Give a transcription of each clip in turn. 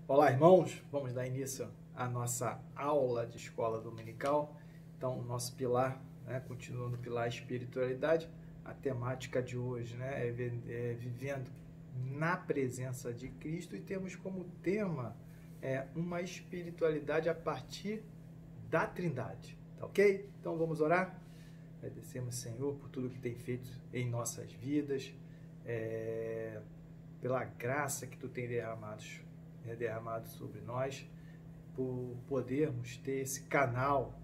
Olá, irmãos! Vamos dar início à nossa aula de escola dominical. Então, o nosso pilar, continuando o pilar espiritualidade, a temática de hoje, é vivendo na presença de Cristo, e temos como tema uma espiritualidade a partir da Trindade, tá ok? Então, vamos orar? Agradecemos, Senhor, por tudo que tem feito em nossas vidas, pela graça que Tu tem derramado sobre nós, por podermos ter esse canal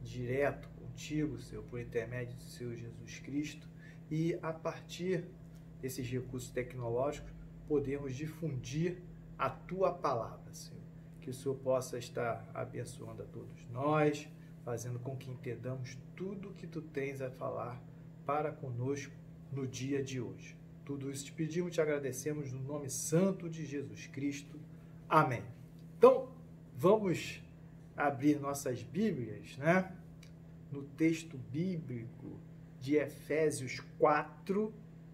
direto contigo, Senhor, por intermédio do Senhor Jesus Cristo, e a partir desses recursos tecnológicos podermos difundir a Tua palavra, Senhor. Que o Senhor possa estar abençoando a todos nós, fazendo com que entendamos tudo o que Tu tens a falar para conosco no dia de hoje. Tudo isso te pedimos e te agradecemos no nome santo de Jesus Cristo. Amém. Então, vamos abrir nossas Bíblias, no texto bíblico de Efésios 4,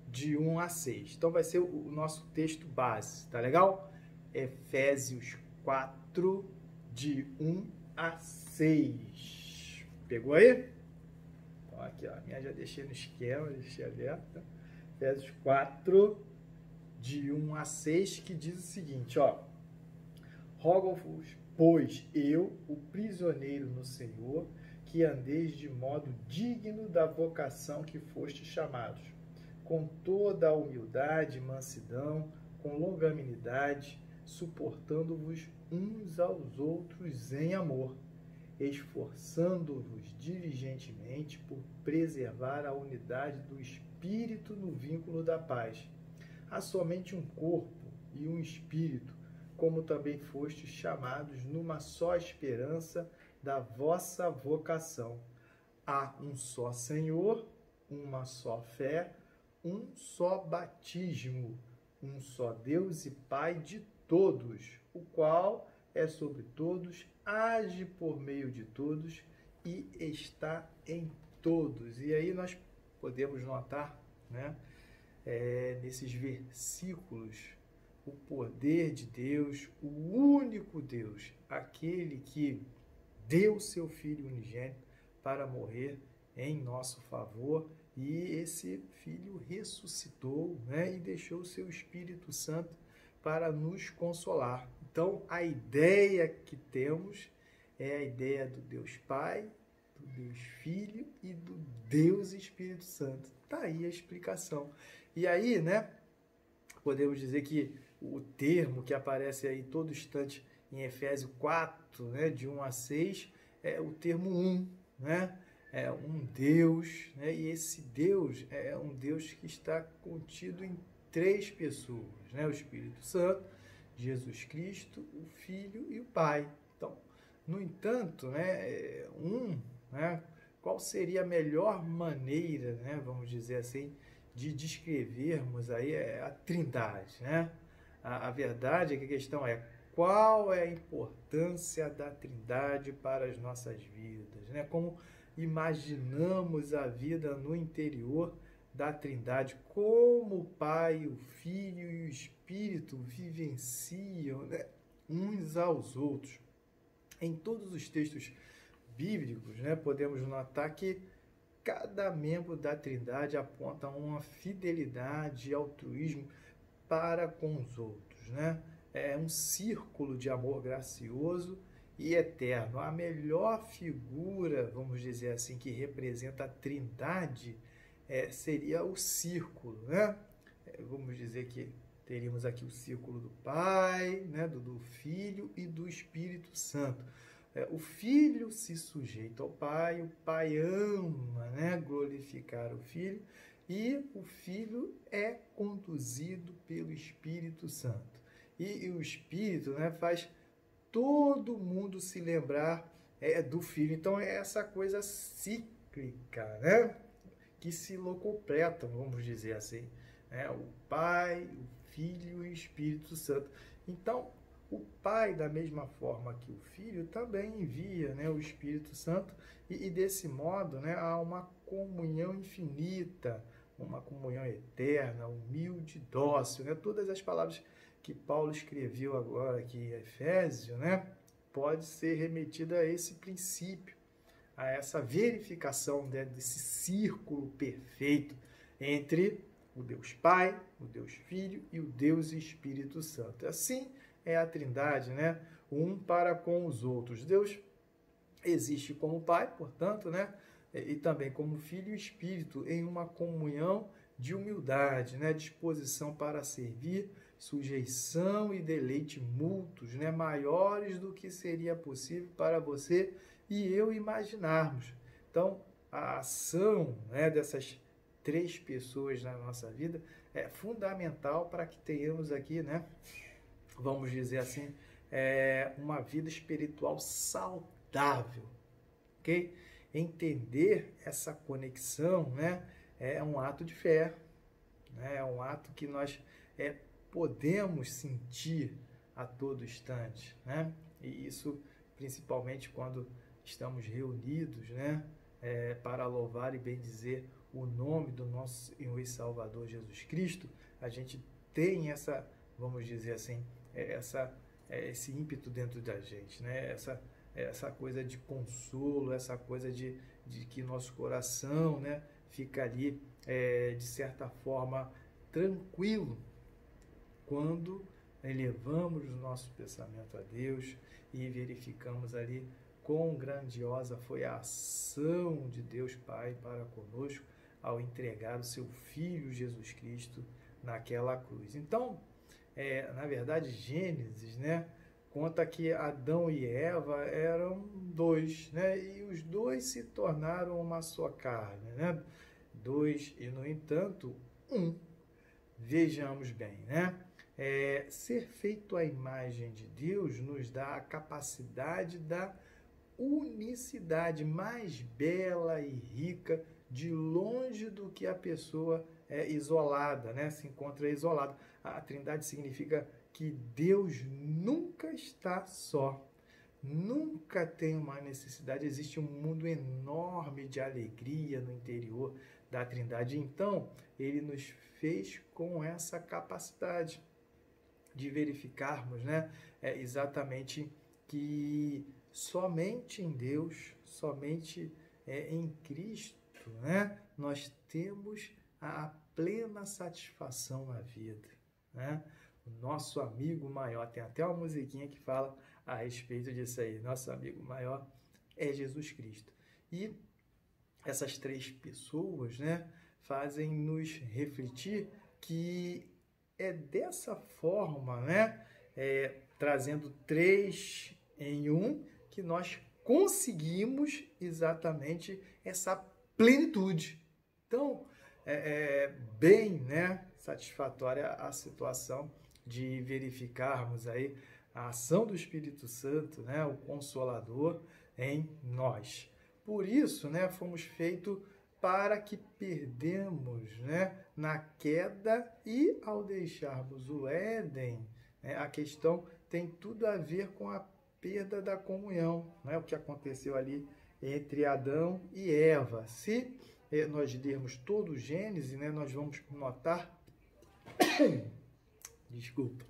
de 1 a 6. Então, vai ser o nosso texto base, tá legal? Efésios 4, de 1 a 6. Pegou aí? Então, aqui, ó, a minha já deixei no esquema, deixei aberta. Efésios 4, de 1 a 6, que diz o seguinte, ó. Rogo-vos, pois eu, o prisioneiro no Senhor, que andeis de modo digno da vocação que fostes chamados, com toda a humildade e mansidão, com longanimidade, suportando-vos uns aos outros em amor, esforçando-vos diligentemente por preservar a unidade do Espírito no vínculo da paz. Há somente um corpo e um Espírito, como também fostes chamados numa só esperança da vossa vocação. Há um só Senhor, uma só fé, um só batismo, um só Deus e Pai de todos, o qual é sobre todos, age por meio de todos e está em todos. E aí nós podemos notar, nesses versículos, o poder de Deus, o único Deus, aquele que deu seu Filho unigênito para morrer em nosso favor, e esse Filho ressuscitou, e deixou o seu Espírito Santo para nos consolar. Então, a ideia que temos é a ideia do Deus Pai, do Deus Filho e do Deus Espírito Santo. Está aí a explicação. E aí, podemos dizer que o termo que aparece aí todo instante em Efésios 4, de 1 a 6, é o termo um, É um Deus, e esse Deus é um Deus que está contido em três pessoas, o Espírito Santo, Jesus Cristo, o Filho e o Pai. Então, no entanto, qual seria a melhor maneira, vamos dizer assim, de descrevermos aí a Trindade, A verdade é que a questão é: qual é a importância da Trindade para as nossas vidas, Como imaginamos a vida no interior da Trindade, como o Pai, o Filho e o Espírito vivenciam, uns aos outros. Em todos os textos bíblicos, podemos notar que cada membro da Trindade aponta uma fidelidade e altruísmo para com os outros, É um círculo de amor gracioso e eterno. A melhor figura, vamos dizer assim, que representa a Trindade seria o círculo, Vamos dizer que teríamos aqui o círculo do Pai, do Filho e do Espírito Santo. O Filho se sujeita ao Pai, o Pai ama, glorificar o Filho, e o Filho é conduzido pelo Espírito Santo. E o Espírito faz todo mundo se lembrar do Filho. Então é essa coisa cíclica, que se locupletam, vamos dizer assim. O Pai, o Filho e o Espírito Santo. Então, o Pai, da mesma forma que o Filho, também envia o Espírito Santo, e desse modo há uma comunhão infinita, uma comunhão eterna, humilde, dócil, todas as palavras que Paulo escreveu agora aqui em Efésios, né, pode ser remetida a esse princípio, a essa verificação, né, desse círculo perfeito entre o Deus Pai, o Deus Filho e o Deus Espírito Santo. Assim é a Trindade, né, um para com os outros. Deus existe como Pai, portanto, né, e também como Filho e Espírito, em uma comunhão de humildade, né, disposição para servir, sujeição e deleite mútuos, né, maiores do que seria possível para você e eu imaginarmos. Então, a ação, né, dessas três pessoas na nossa vida é fundamental para que tenhamos aqui, né, vamos dizer assim, uma vida espiritual saudável, ok? Entender essa conexão, né, é um ato de fé, né, é um ato que nós podemos sentir a todo instante, né? E isso principalmente quando estamos reunidos, né, para louvar e bendizer o nome do nosso Senhor e Salvador Jesus Cristo. A gente tem essa, vamos dizer assim, esse ímpeto dentro da gente, né? Essa coisa de consolo, essa coisa de que nosso coração, né, fica ali, de certa forma, tranquilo quando elevamos o nosso pensamento a Deus e verificamos ali quão grandiosa foi a ação de Deus Pai para conosco ao entregar o seu Filho Jesus Cristo naquela cruz. Então, na verdade, Gênesis, né, conta que Adão e Eva eram dois, né, e os dois se tornaram uma só carne, né, dois e, no entanto, um. Vejamos bem, né? Ser feito à imagem de Deus nos dá a capacidade da unicidade mais bela e rica, de longe do que a pessoa isolada, né? Se encontra isolada. A Trindade significa que Deus nunca está só, nunca tem uma necessidade. Existe um mundo enorme de alegria no interior da Trindade. Então, Ele nos fez com essa capacidade de verificarmos, né, exatamente que somente em Deus, somente em Cristo, né, nós temos a plena satisfação na vida, né? O nosso amigo maior, tem até uma musiquinha que fala a respeito disso aí, nosso amigo maior é Jesus Cristo. E essas três pessoas, né, fazem nos refletir que é dessa forma, né, trazendo três em um, que nós conseguimos exatamente essa plenitude. Então, bem, né, satisfatória a situação de verificarmos aí a ação do Espírito Santo, né, o Consolador em nós. Por isso, né, fomos feitos para que perdemos, né, na queda, e ao deixarmos o Éden, né, a questão tem tudo a ver com a perda da comunhão, né, o que aconteceu ali entre Adão e Eva. Se nós lermos todo o Gênesis, né, nós vamos notar desculpa,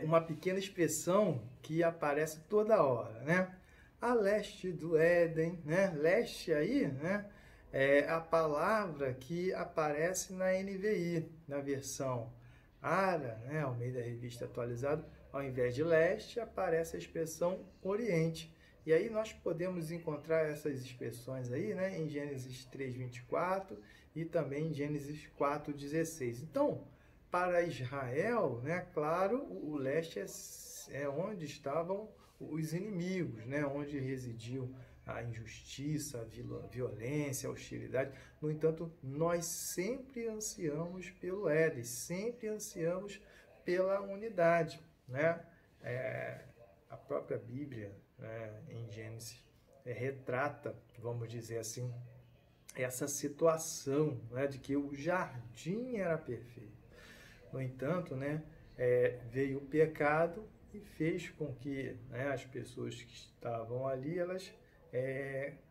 uma pequena expressão que aparece toda hora, né? A leste do Éden, né? Leste aí, né, é a palavra que aparece na NVI, na versão ARA, né, ao meio da revista atualizada. Ao invés de leste, aparece a expressão oriente. E aí nós podemos encontrar essas expressões aí, né, em Gênesis 3:24 e também em Gênesis 4:16. Então, para Israel, né, claro, o leste é onde estavam os inimigos, né, onde residiam a injustiça, a violência, a hostilidade. No entanto, nós sempre ansiamos pelo Éden, sempre ansiamos pela unidade, né? A própria Bíblia, né, em Gênesis, retrata, vamos dizer assim, essa situação, né, de que o jardim era perfeito. No entanto, né, veio o pecado e fez com que, né, as pessoas que estavam ali, elas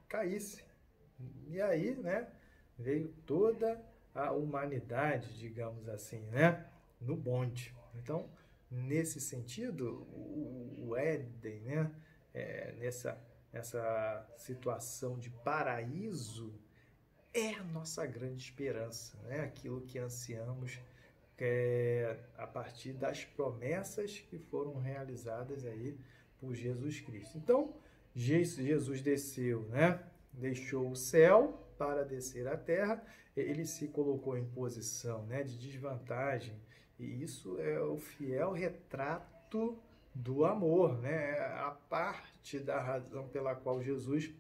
caíssem. E aí, né, veio toda a humanidade, digamos assim, né, no bonde. Então, nesse sentido, o Éden, né? Nessa situação de paraíso, é a nossa grande esperança, né? Aquilo que ansiamos a partir das promessas que foram realizadas aí por Jesus Cristo. Então, Jesus desceu, né? Deixou o céu para descer à terra, ele se colocou em posição, né, de desvantagem, e isso é o fiel retrato do amor, né? A parte da razão pela qual Jesus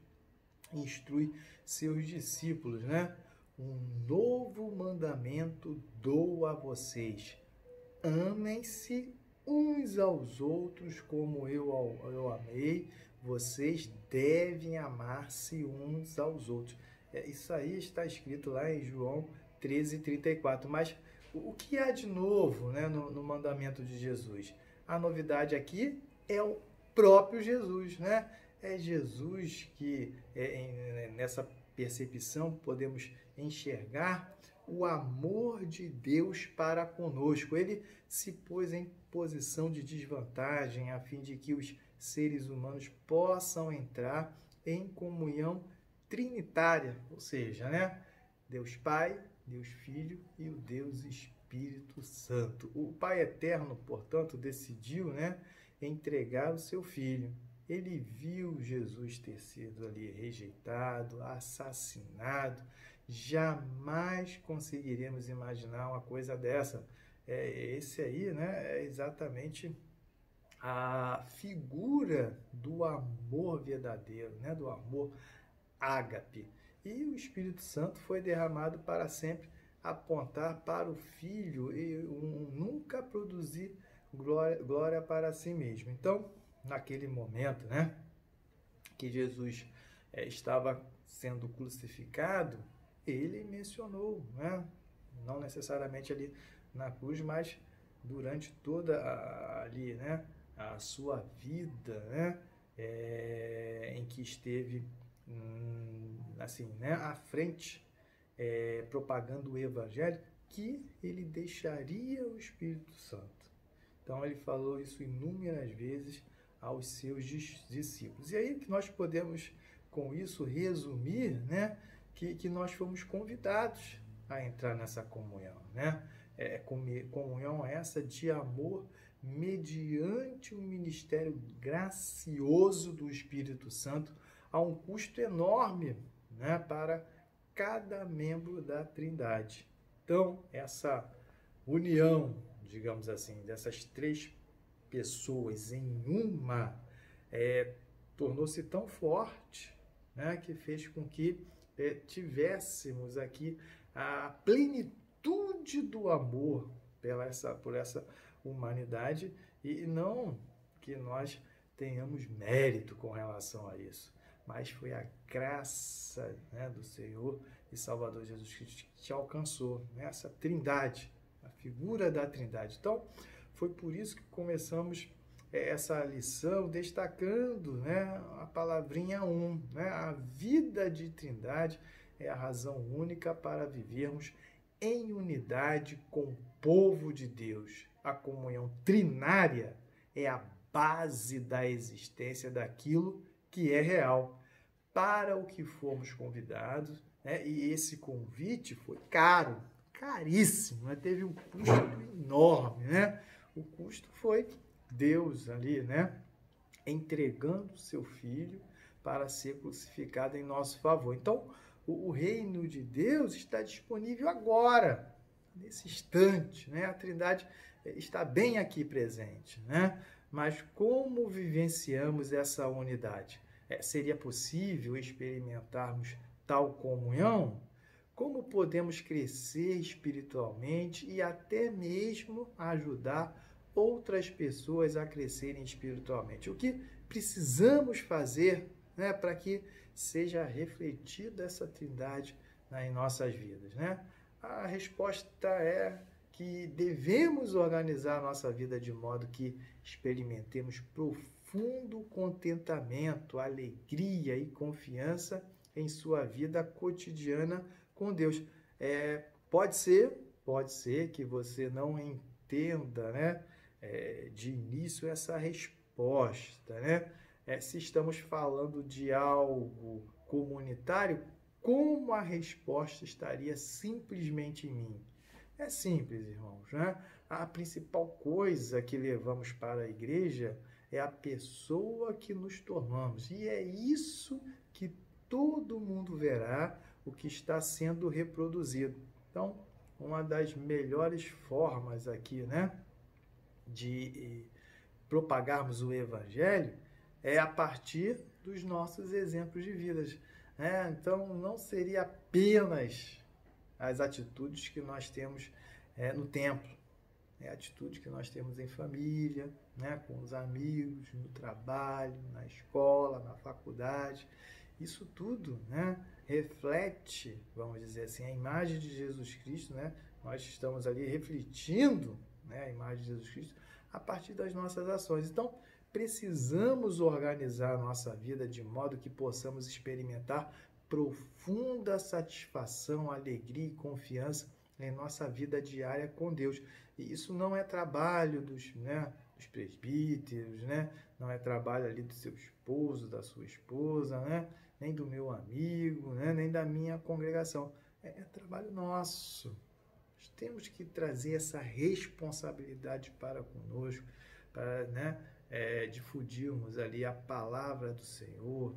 instrui seus discípulos, né? Um novo mandamento dou a vocês: amem-se uns aos outros como eu amei, vocês devem amar-se uns aos outros. Isso aí está escrito lá em João 13:34. Mas o que há de novo, né, no mandamento de Jesus? A novidade aqui é o próprio Jesus, né? É Jesus que, nessa percepção, podemos enxergar o amor de Deus para conosco. Ele se pôs em posição de desvantagem a fim de que os seres humanos possam entrar em comunhão trinitária, ou seja, né? Deus Pai, Deus Filho e o Deus Espírito Santo. O Pai Eterno, portanto, decidiu, né, entregar o seu Filho. Ele viu Jesus ter sido ali rejeitado, assassinado. Jamais conseguiremos imaginar uma coisa dessa. Esse aí, né, é exatamente a figura do amor verdadeiro, né, do amor ágape. E o Espírito Santo foi derramado para sempre apontar para o Filho e nunca produzir glória para si mesmo. Então, naquele momento, né, que Jesus estava sendo crucificado, ele mencionou, né, não necessariamente ali na cruz, mas durante toda ali, né, a sua vida, né, em que esteve assim, né, à frente, propagando o Evangelho, que ele deixaria o Espírito Santo. Então ele falou isso inúmeras vezes aos seus discípulos. E aí que nós podemos, com isso, resumir, né, que nós fomos convidados a entrar nessa comunhão, né? Comunhão essa de amor mediante o ministério gracioso do Espírito Santo, a um custo enorme, né, para cada membro da Trindade. Então, essa união, digamos assim, dessas três pessoas em uma, tornou-se tão forte, né, que fez com que tivéssemos aqui a plenitude do amor por essa humanidade, e não que nós tenhamos mérito com relação a isso, mas foi a graça, né, do Senhor e Salvador Jesus Cristo que te alcançou, né, essa trindade, a figura da trindade. Então, foi por isso que começamos essa lição destacando, né, a palavrinha né, a vida de trindade é a razão única para vivermos em unidade com o povo de Deus. A comunhão trinária é a base da existência daquilo que é real, para o que fomos convidados, né? E esse convite foi caro, caríssimo, né? Teve um custo enorme, né? O custo foi Deus ali, né, entregando o seu Filho para ser crucificado em nosso favor. Então, o reino de Deus está disponível agora, nesse instante, né? A Trindade está bem aqui presente, né? Mas como vivenciamos essa unidade? Seria possível experimentarmos tal comunhão? Como podemos crescer espiritualmente e até mesmo ajudar outras pessoas a crescerem espiritualmente? O que precisamos fazer, né, para que seja refletida essa trindade, né, em nossas vidas, né? A resposta é que devemos organizar a nossa vida de modo que experimentemos profundo contentamento, alegria e confiança em sua vida cotidiana com Deus. Pode ser que você não entenda, né, de início essa resposta, né? Se estamos falando de algo comunitário, como a resposta estaria simplesmente em mim? É simples, irmãos, né? A principal coisa que levamos para a igreja é a pessoa que nos tornamos. E é isso que todo mundo verá o que está sendo reproduzido. Então, uma das melhores formas aqui, né, de propagarmos o evangelho é a partir dos nossos exemplos de vidas. Então, não seria apenas as atitudes que nós temos no templo, a atitude que nós temos em família, com os amigos, no trabalho, na escola, na faculdade. Isso tudo reflete, vamos dizer assim, a imagem de Jesus Cristo. Nós estamos ali refletindo a imagem de Jesus Cristo a partir das nossas ações. Então, precisamos organizar a nossa vida de modo que possamos experimentar profunda satisfação, alegria e confiança em nossa vida diária com Deus. E isso não é trabalho dos presbíteros, não é trabalho ali do seu esposo, da sua esposa, nem do meu amigo, nem da minha congregação. É trabalho nosso. Nós temos que trazer essa responsabilidade para conosco, para difundirmos ali a palavra do Senhor,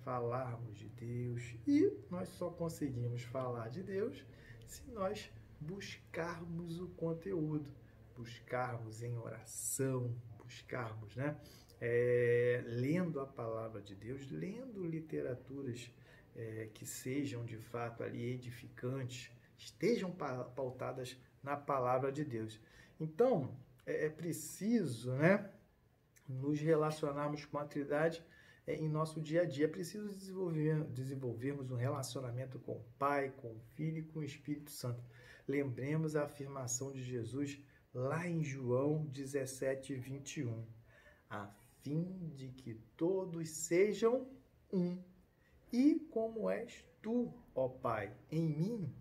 falarmos de Deus. E nós só conseguimos falar de Deus se nós buscarmos o conteúdo, buscarmos em oração, buscarmos lendo a palavra de Deus, lendo literaturas que sejam de fato ali edificantes, estejam pautadas na palavra de Deus. Então, é preciso nos relacionarmos com a Trindade em nosso dia a dia. É preciso desenvolvermos um relacionamento com o Pai, com o Filho e com o Espírito Santo. Lembremos a afirmação de Jesus lá em João 17, 21. A fim de que todos sejam um. E como és tu, ó Pai, em mim,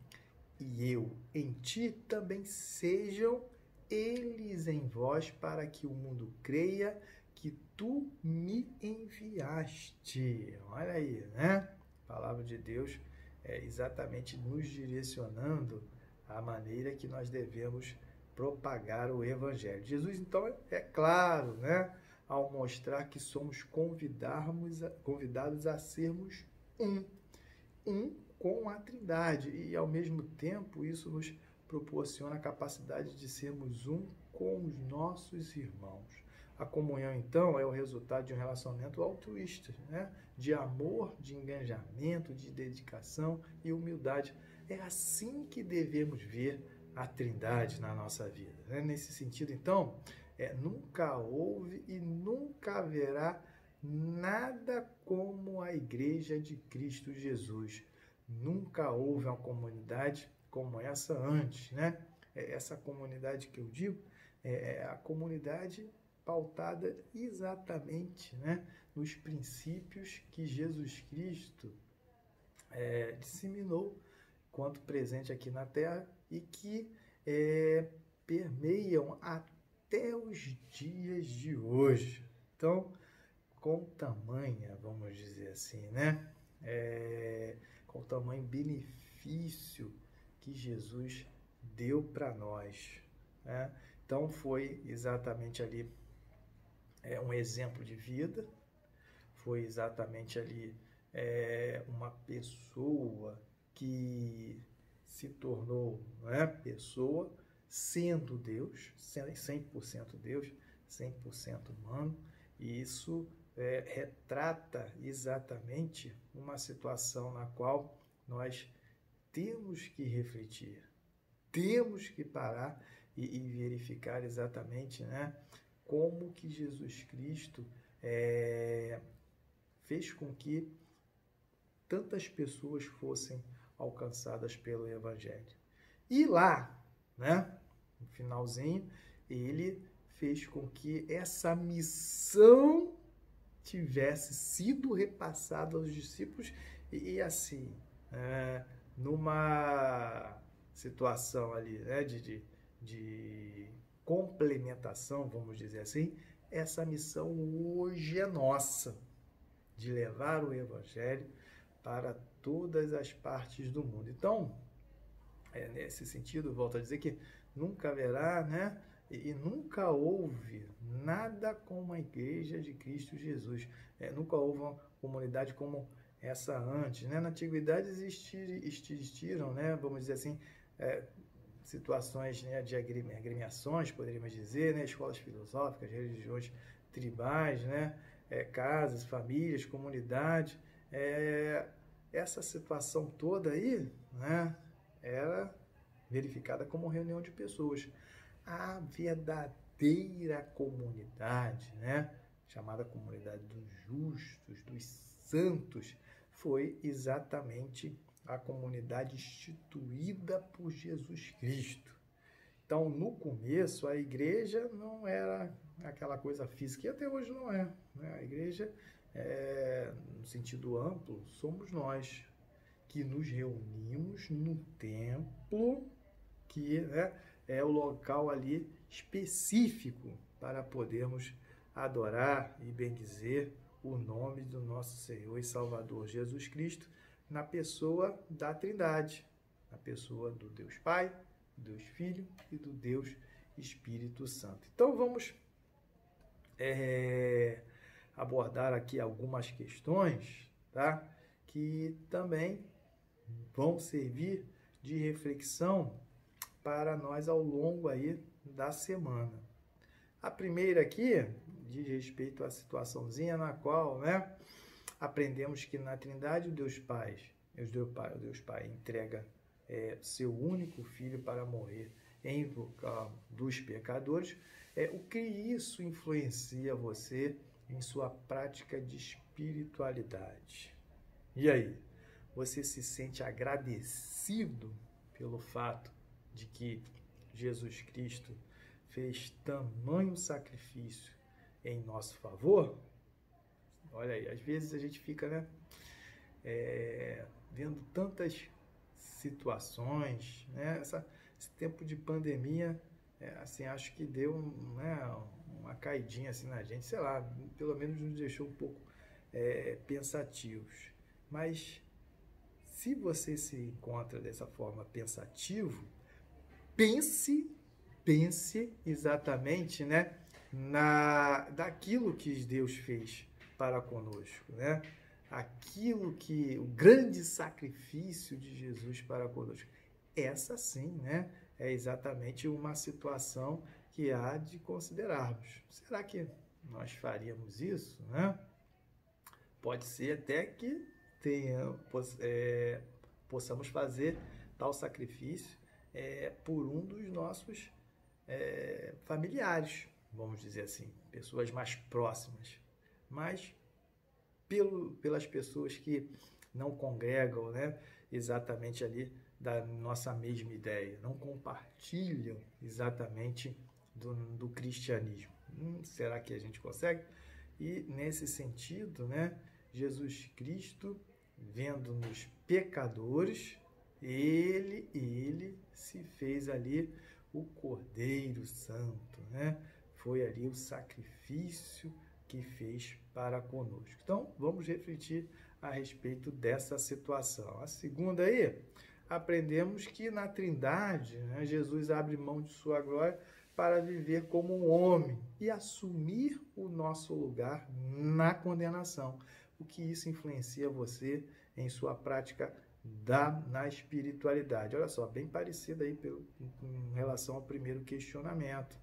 e eu em ti, também sejam eles em vós, para que o mundo creia que tu me enviaste. Olha aí, A palavra de Deus é exatamente nos direcionando a maneira que nós devemos propagar o evangelho. Jesus, então, é claro, ao mostrar que somos convidados a sermos um com a Trindade, e ao mesmo tempo isso nos proporciona a capacidade de sermos um com os nossos irmãos. A comunhão, então, é o resultado de um relacionamento altruísta, de amor, de engajamento, de dedicação e humildade. É assim que devemos ver a Trindade na nossa vida. Nesse sentido, então, nunca houve e nunca haverá nada como a Igreja de Cristo Jesus. Nunca houve uma comunidade como essa antes, Essa comunidade que eu digo é a comunidade pautada exatamente nos princípios que Jesus Cristo disseminou quanto presente aqui na Terra e que permeiam até os dias de hoje. Então, com tamanha, vamos dizer assim, com tamanho benefício que Jesus deu para nós. Então, foi exatamente ali um exemplo de vida, foi exatamente ali uma pessoa que se tornou pessoa, sendo Deus, sendo 100% Deus, 100% humano, e isso retrata exatamente uma situação na qual nós temos que refletir, temos que parar e verificar exatamente como que Jesus Cristo fez com que tantas pessoas fossem alcançadas pelo Evangelho. E lá, no finalzinho, ele fez com que essa missão tivesse sido repassada aos discípulos e assim, numa situação ali, de complementação, vamos dizer assim, essa missão hoje é nossa, de levar o Evangelho para todas as partes do mundo. Então, nesse sentido, volto a dizer que nunca haverá, né? E nunca houve nada como a Igreja de Cristo Jesus. Nunca houve uma comunidade como essa antes, né? Na Antiguidade existiram, né? Vamos dizer assim, situações, né, de agremiações, poderíamos dizer, né? Escolas filosóficas, religiões tribais, né? Casas, famílias, comunidade. Essa situação toda aí, né? Era verificada como reunião de pessoas. A verdadeira comunidade, né, chamada comunidade dos justos, dos santos, foi exatamente a comunidade instituída por Jesus Cristo. Então, no começo, a igreja não era aquela coisa física, e até hoje não é, né? A igreja, no sentido amplo, somos nós que nos reunimos no templo, que, né, é o local ali específico para podermos adorar e bendizer o nome do nosso Senhor e Salvador Jesus Cristo, na pessoa da Trindade, na pessoa do Deus Pai, do Deus Filho e do Deus Espírito Santo. Então vamos abordar aqui algumas questões, tá? Que também vão servir de reflexão para nós ao longo aí da semana. A primeira aqui diz respeito à situaçãozinha na qual, né, aprendemos que na Trindade o Deus Pai entrega seu único filho para morrer em local dos pecadores. O que isso influencia você em sua prática de espiritualidade? E aí? Você se sente agradecido pelo fato de que Jesus Cristo fez tamanho sacrifício em nosso favor? Olha aí, às vezes a gente fica, né, vendo tantas situações, né? Esse tempo de pandemia, assim, acho que deu uma caidinha assim na gente, sei lá, pelo menos nos deixou um pouco pensativos. Mas se você se encontra dessa forma pensativo, pense exatamente, né, daquilo que Deus fez para conosco, né? O grande sacrifício de Jesus para conosco. Essa sim, né, é exatamente uma situação que há de considerarmos. Será que nós faríamos isso, né? Pode ser até que possamos fazer tal sacrifício por um dos nossos familiares, vamos dizer assim, pessoas mais próximas, mas pelas pessoas que não congregam, né, exatamente ali da nossa mesma ideia, não compartilham exatamente do cristianismo. Será que a gente consegue? E nesse sentido, né, Jesus Cristo, vendo-nos pecadores, ele se fez ali o Cordeiro Santo, né? Foi ali o sacrifício que fez para conosco. Então, vamos refletir a respeito dessa situação. A segunda aí, aprendemos que na Trindade, né, Jesus abre mão de sua glória para viver como um homem e assumir o nosso lugar na condenação. O que isso influencia você em sua prática na espiritualidade? Olha só, bem parecido aí em relação ao primeiro questionamento.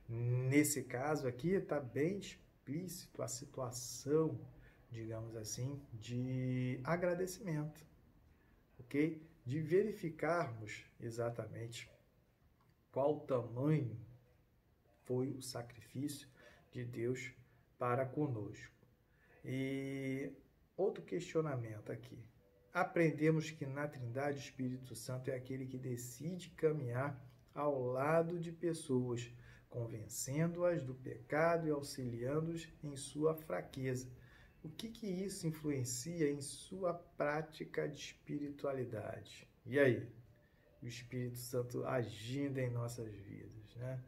Nesse caso aqui está bem explícito a situação, digamos assim, de agradecimento, ok? De verificarmos exatamente qual tamanho foi o sacrifício de Deus para conosco. E outro questionamento aqui. Aprendemos que na Trindade o Espírito Santo é aquele que decide caminhar ao lado de pessoas, convencendo-as do pecado e auxiliando-as em sua fraqueza. O que isso influencia em sua prática de espiritualidade? E aí? O Espírito Santo agindo em nossas vidas, né?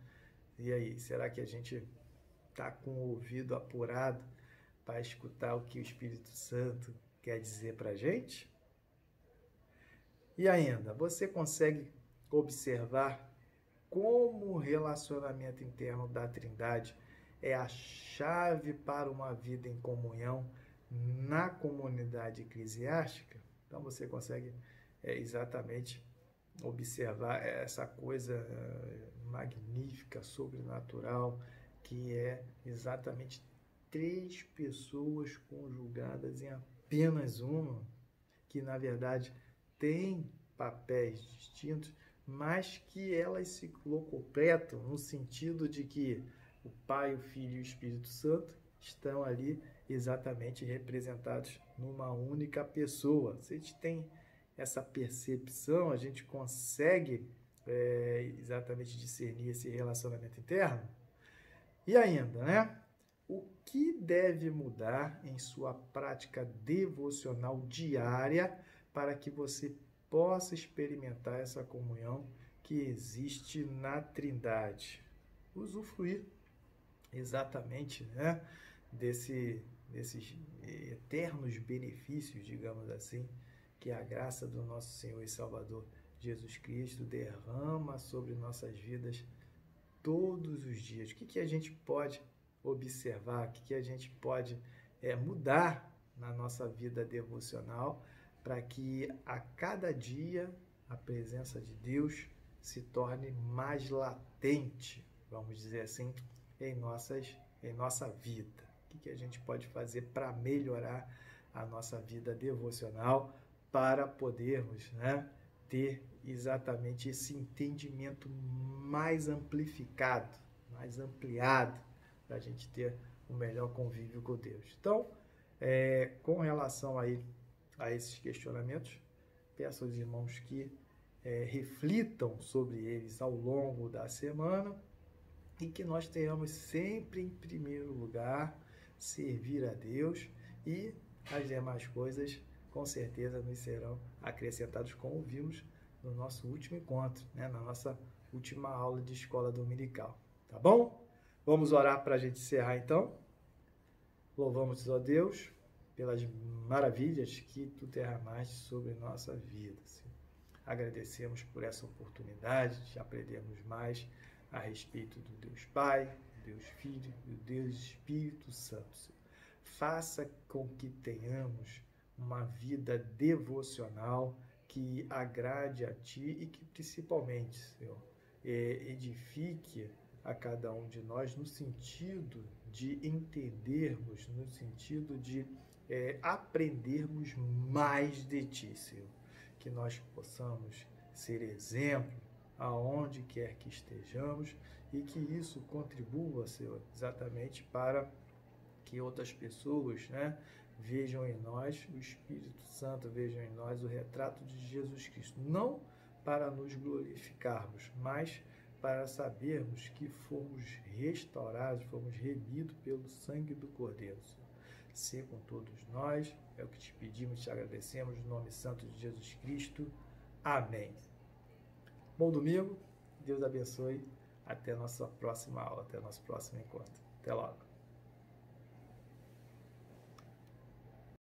E aí, será que a gente está com o ouvido apurado para escutar o que o Espírito Santo quer dizer para a gente? E ainda, você consegue observar como o relacionamento interno da Trindade é a chave para uma vida em comunhão na comunidade eclesiástica? Então você consegue exatamente observar essa coisa magnífica, sobrenatural, que é exatamente três pessoas conjugadas em apenas uma, que na verdade têm papéis distintos, mas que elas se locupletam no sentido de que o Pai, o Filho e o Espírito Santo estão ali exatamente representados numa única pessoa. Se a gente tem essa percepção, a gente consegue exatamente discernir esse relacionamento interno. E ainda, né? O que deve mudar em sua prática devocional diária para que você possa experimentar essa comunhão que existe na Trindade? Usufruir exatamente, né, desses eternos benefícios, digamos assim, que a graça do nosso Senhor e Salvador Jesus Cristo derrama sobre nossas vidas todos os dias. O que a gente pode observar, o que a gente pode mudar na nossa vida devocional para que a cada dia a presença de Deus se torne mais latente, vamos dizer assim, em nossa vida. O que a gente pode fazer para melhorar a nossa vida devocional para podermos, né, ter exatamente esse entendimento mais amplificado, mais ampliado, para a gente ter um melhor convívio com Deus. Então, com relação aí a esses questionamentos, peço aos irmãos que reflitam sobre eles ao longo da semana e que nós tenhamos sempre em primeiro lugar servir a Deus, e as demais coisas com certeza nos serão acrescentados, como vimos no nosso último encontro, né? Na nossa última aula de escola dominical. Tá bom? Vamos orar para a gente encerrar então. Louvamos a Deus pelas maravilhas que tu derramaste sobre nossa vida, Senhor. Agradecemos por essa oportunidade de aprendermos mais a respeito do Deus Pai, do Deus Filho e do Deus Espírito Santo, Senhor. Faça com que tenhamos uma vida devocional que agrade a Ti e que principalmente, Senhor, edifique a cada um de nós no sentido de entendermos, no sentido de aprendermos mais de Ti, Senhor. Que nós possamos ser exemplo aonde quer que estejamos e que isso contribua, Senhor, exatamente para que outras pessoas, né, vejam em nós o Espírito Santo, vejam em nós o retrato de Jesus Cristo. Não para nos glorificarmos, mas para sabermos que fomos restaurados, fomos remidos pelo sangue do Cordeiro. Ser com todos nós, é o que te pedimos, te agradecemos, no nome santo de Jesus Cristo. Amém. Bom domingo, Deus abençoe, até a nossa próxima aula, até o nosso próximo encontro. Até logo.